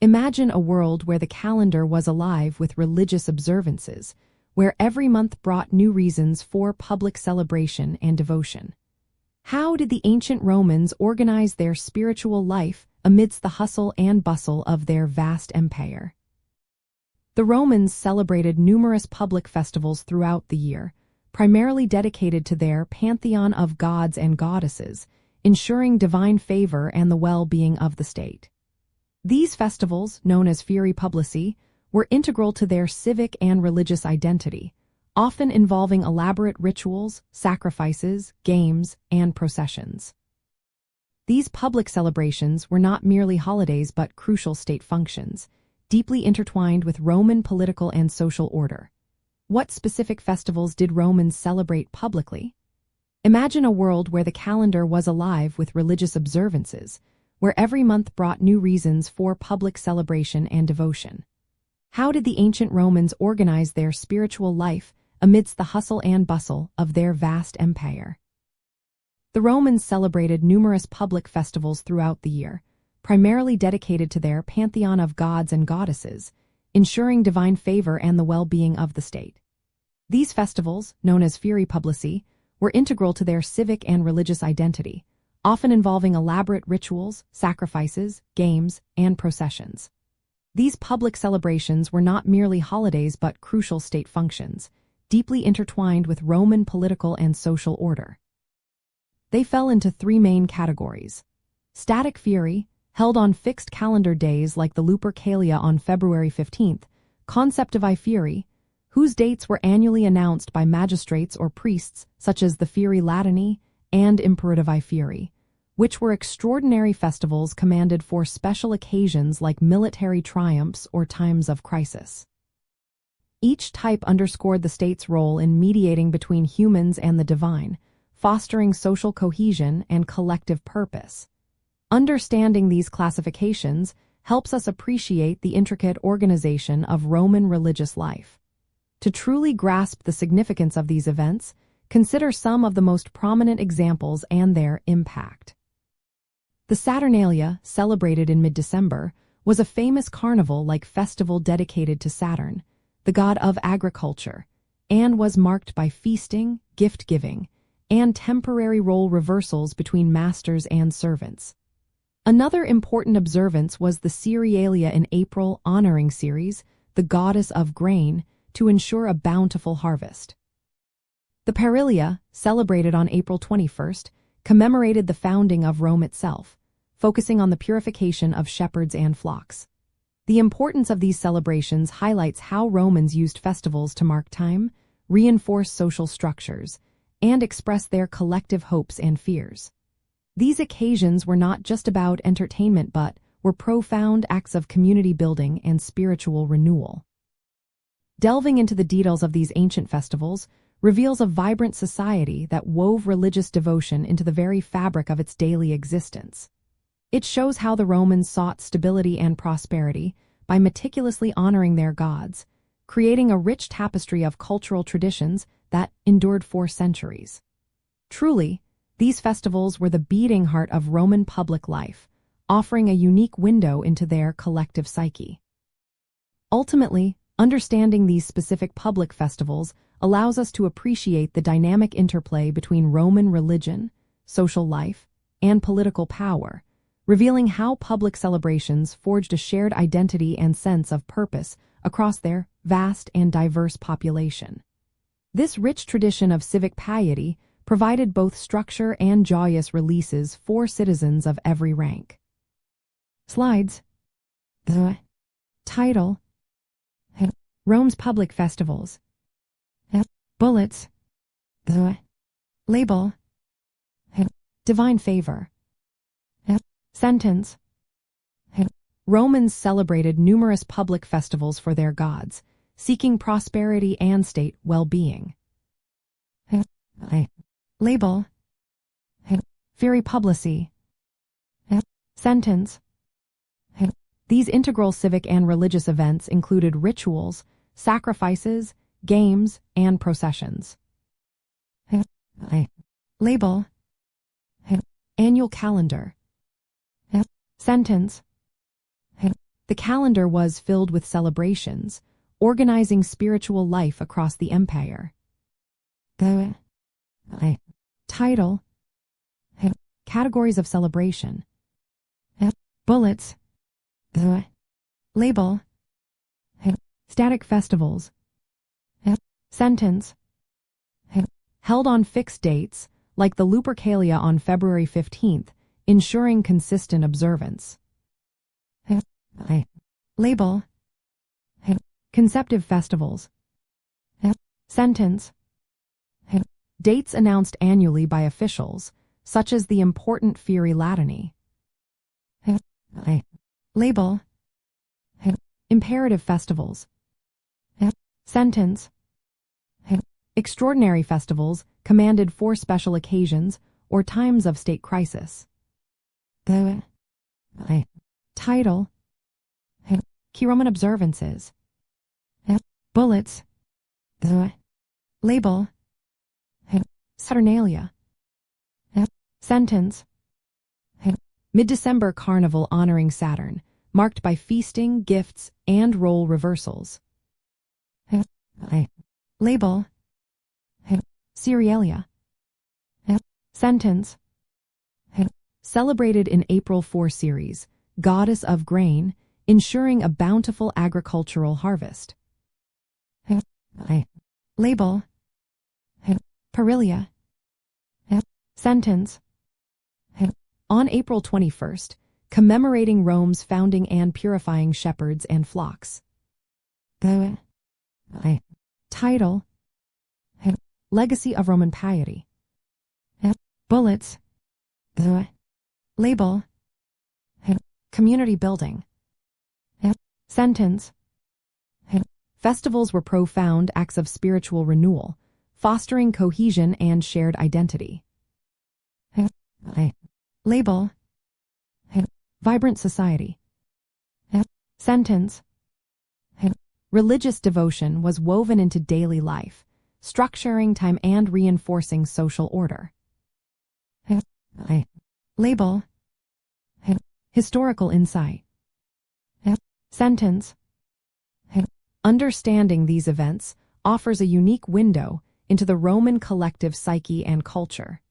Imagine a world where the calendar was alive with religious observances, where every month brought new reasons for public celebration and devotion. How did the ancient Romans organize their spiritual life amidst the hustle and bustle of their vast empire? The Romans celebrated numerous public festivals throughout the year, primarily dedicated to their pantheon of gods and goddesses, ensuring divine favor and the well-being of the state. These festivals, known as Fieri Publici, were integral to their civic and religious identity, often involving elaborate rituals, sacrifices, games, and processions. These public celebrations were not merely holidays but crucial state functions, deeply intertwined with Roman political and social order. What specific festivals did Romans celebrate publicly? Imagine a world where the calendar was alive with religious observances, where every month brought new reasons for public celebration and devotion. How did the ancient Romans organize their spiritual life amidst the hustle and bustle of their vast empire? The Romans celebrated numerous public festivals throughout the year, primarily dedicated to their pantheon of gods and goddesses, ensuring divine favor and the well-being of the state. These festivals, known as Fieri Publici, were integral to their civic and religious identity, often involving elaborate rituals, sacrifices, games, and processions. These public celebrations were not merely holidays but crucial state functions, deeply intertwined with Roman political and social order. They fell into three main categories: static Fieri, held on fixed calendar days like the Lupercalia on February 15th, conceptivi Fieri, whose dates were annually announced by magistrates or priests, such as the Fieri Latini, and imperativi Fieri, which were extraordinary festivals commanded for special occasions like military triumphs or times of crisis. Each type underscored the state's role in mediating between humans and the divine, fostering social cohesion and collective purpose. Understanding these classifications helps us appreciate the intricate organization of Roman religious life. To truly grasp the significance of these events, consider some of the most prominent examples and their impact. The Saturnalia, celebrated in mid-December, was a famous carnival-like festival dedicated to Saturn, the god of agriculture, and was marked by feasting, gift-giving, and temporary role reversals between masters and servants. Another important observance was the Cerealia in April, honoring Ceres, the goddess of grain, to ensure a bountiful harvest. The Perilia, celebrated on April 21st, commemorated the founding of Rome itself, focusing on the purification of shepherds and flocks. The importance of these celebrations highlights how Romans used festivals to mark time, reinforce social structures, and express their collective hopes and fears. These occasions were not just about entertainment but were profound acts of community building and spiritual renewal. Delving into the details of these ancient festivals reveals a vibrant society that wove religious devotion into the very fabric of its daily existence. It shows how the Romans sought stability and prosperity by meticulously honoring their gods, creating a rich tapestry of cultural traditions that endured for centuries. Truly, these festivals were the beating heart of Roman public life, offering a unique window into their collective psyche. Ultimately, understanding these specific public festivals allows us to appreciate the dynamic interplay between Roman religion, social life, and political power, revealing how public celebrations forged a shared identity and sense of purpose across their vast and diverse population. This rich tradition of civic piety provided both structure and joyous releases for citizens of every rank. Slides. The title. Rome's public festivals. Bullets. The label. Divine favor. Sentence. Romans celebrated numerous public festivals for their gods, seeking prosperity and state well-being. Label. Fieri Publici. Sentence. These integral civic and religious events included rituals, sacrifices, games, and processions. Label. Annual calendar. Sentence. The calendar was filled with celebrations, organizing spiritual life across the empire. The title, categories of celebration, bullets, the label, static festivals, sentence, held on fixed dates, like the Lupercalia on February 15th, ensuring consistent observance. Label, conceptive festivals, sentence, dates announced annually by officials, such as the important Fieri Latini. Label, imperative festivals, sentence, extraordinary festivals commanded for special occasions or times of state crisis. The title, Key Roman observances, bullets, the label, Saturnalia, sentence, mid-December carnival honoring Saturn, marked by feasting, gifts, and role reversals. Label, Cerealia, sentence, celebrated in April 4 series, goddess of grain, ensuring a bountiful agricultural harvest. Label, Perilia, sentence, on April 21st, commemorating Rome's founding and purifying shepherds and flocks. The title, Legacy of Roman Piety, bullets, the label, community building, sentence, festivals were profound acts of spiritual renewal, fostering cohesion and shared identity. Label, vibrant society, sentence, religious devotion was woven into daily life, structuring time and reinforcing social order. Label, historical insight, sentence, understanding these events offers a unique window into the Roman collective psyche and culture.